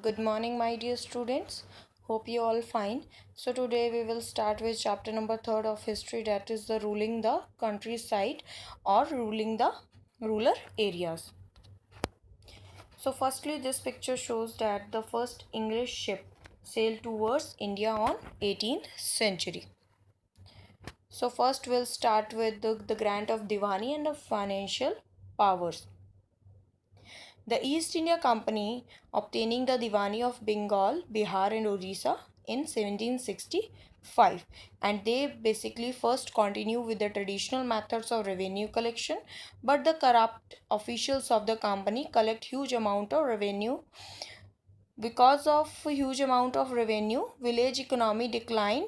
Good morning, my dear students. Hope you all fine. So today we will start with chapter number 3 of history, that is the ruling the countryside or ruling the rural areas. So firstly, this picture shows that the first English ship sailed towards India on 18th century. So first we'll start with the grant of Diwani and the financial powers. The East India Company obtaining the Diwani of Bengal, Bihar and Orissa in 1765, and they basically first continue with the traditional methods of revenue collection, but the corrupt officials of the company collect huge amount of revenue. Because of huge amount of revenue, village economy decline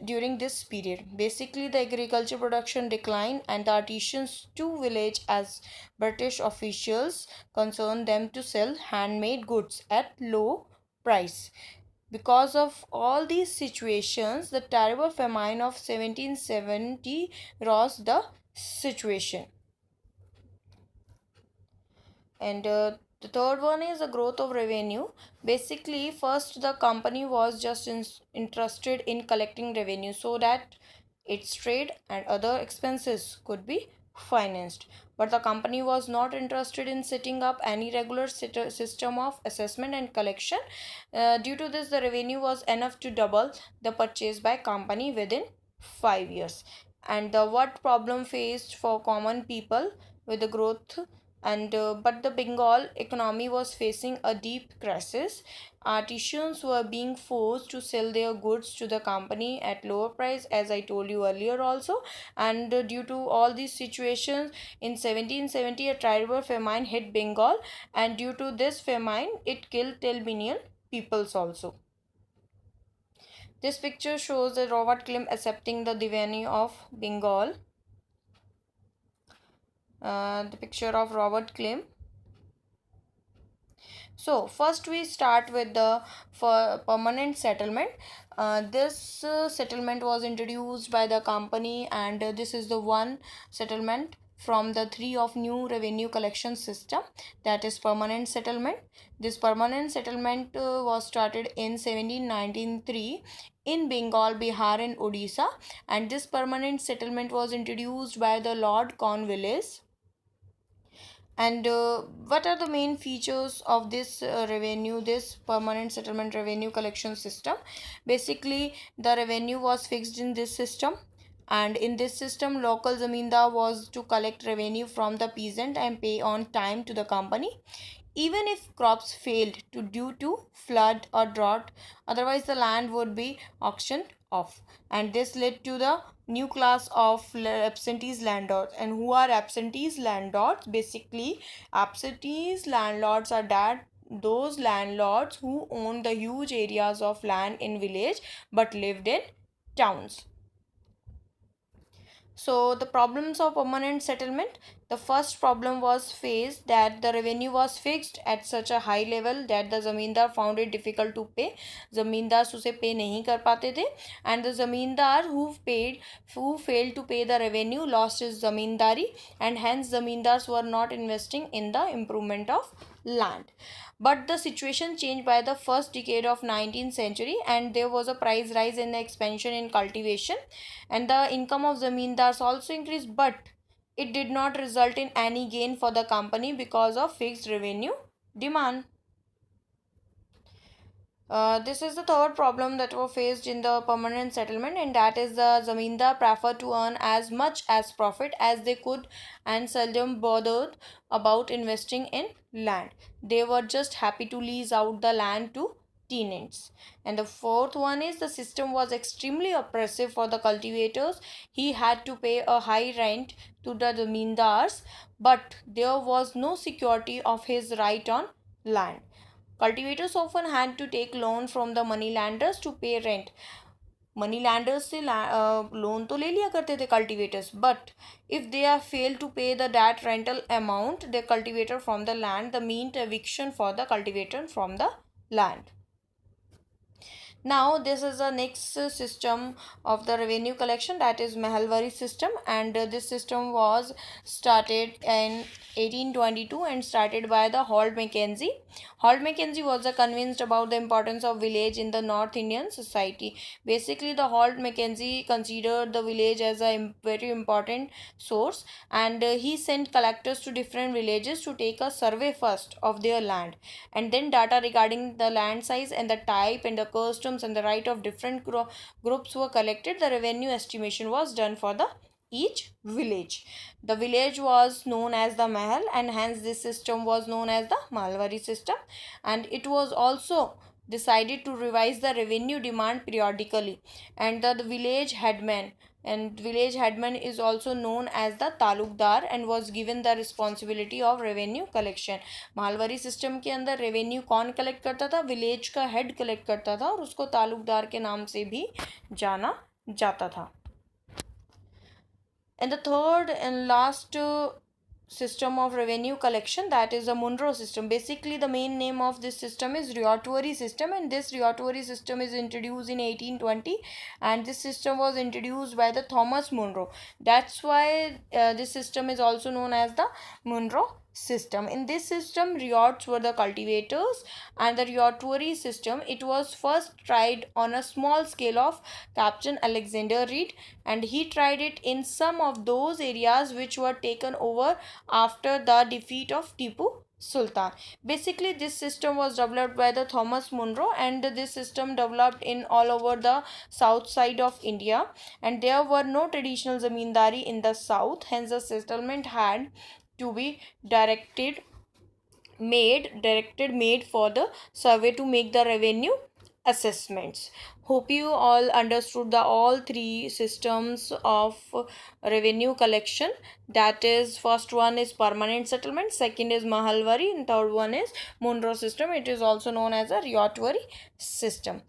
during this period. Basically, the agriculture production declined and the artisans to village as British officials concerned them to sell handmade goods at low price. Because of all these situations, the terrible famine of 1770 rose the situation. And the third one is the growth of revenue. Basically, first the company was just interested in collecting revenue so that its trade and other expenses could be financed, but the company was not interested in setting up any regular system of assessment and collection. Due to this, the revenue was enough to double the purchase by company within 5 years. And the what problem faced for common people with the growth, and but the Bengal economy was facing a deep crisis. Artisans were being forced to sell their goods to the company at lower price, as I told you earlier also. And due to all these situations, in 1770 a terrible famine hit Bengal, and due to this famine it killed 10 million peoples also. This picture shows the Robert Klim accepting the Diwani of Bengal. The picture of Robert Klim. So first we start with the permanent settlement. This settlement was introduced by the company, and this is the one settlement from the three of new revenue collection system, that is permanent settlement. This permanent settlement was started in 1793 in Bengal, Bihar and Odisha, and this permanent settlement was introduced by the Lord Cornwallis. And what are the main features of this revenue, this permanent settlement revenue collection system? Basically, the revenue was fixed in this system, and in this system, local zamindar was to collect revenue from the peasant and pay on time to the company, even if crops failed to due to flood or drought. Otherwise the land would be auctioned off, and this led to the new class of absentees landlords. And who are absentees landlords? Basically, absentees landlords are that those landlords who own the huge areas of land in village but lived in towns. So the problems of permanent settlement, the first problem was faced that the revenue was fixed at such a high level that the zamindar found it difficult to pay. zamindars उसे pay नहीं कर पाते थे, and the zamindar who failed to pay the revenue lost his zamindari, and hence zamindars were not investing in the improvement of land. But the situation changed by the first decade of 19th century, and there was a price rise in the expansion in cultivation, and the income of zamindars also increased, but it did not result in any gain for the company because of fixed revenue demand. This is the third problem that were faced in the permanent settlement, and that is the zamindar preferred to earn as much as profit as they could and seldom bothered about investing in land. They were just happy to lease out the land to tenants. And the fourth one is the system was extremely oppressive for the cultivators. He had to pay a high rent to the zamindars, but there was no security of his right on land. Cultivators often had to take loan from the moneylenders to pay rent. Money lenders से loan तो ले लिया करते थे cultivators, but if they are fail to pay the that rental amount the cultivator from the land the mean eviction for the cultivator from the land. Now this is the next system of the revenue collection, that is Mahalwari system, and this system was started in 1822 and started by the Hall Mackenzie. Hall Mackenzie was convinced about the importance of village in the North Indian society. Basically, the Hall Mackenzie considered the village as a very important source, and he sent collectors to different villages to take a survey first of their land, and then data regarding the land size and the type and the customs and the right of different groups were collected. The revenue estimation was done for the each village. The village was known as the Mahal, and hence this system was known as the Malwari system, and it was also decided to revise the revenue demand periodically, and the village headman, and village headman is also known as the talukdar, and was given the responsibility of revenue collection. Mahalwari system के अंदर revenue कौन collect करता था? Village का head collect करता था, और उसको तालुकदार के नाम से भी जाना जाता था. And the third and last system of revenue collection, that is the Monroe system. Basically, the main name of this system is Ryotwari system, and this Ryotwari system is introduced in 1820, and this system was introduced by the Thomas Monroe. That's why this system is also known as the Monroe system. In this system, ryots were the cultivators, and the Ryotwari system, it was first tried on a small scale of Captain Alexander Reed, and he tried it in some of those areas which were taken over after the defeat of Tipu Sultan. Basically, this system was developed by the Thomas Monroe, and this system developed in all over the south side of India, and there were no traditional zamindari in the south, hence the settlement had to be directed made for the survey to make the revenue assessments. Hope you all understood the all three systems of revenue collection. That is, first one is permanent settlement, second is Mahalwari, and third one is Monroe system. It is also known as a Ryotwari system.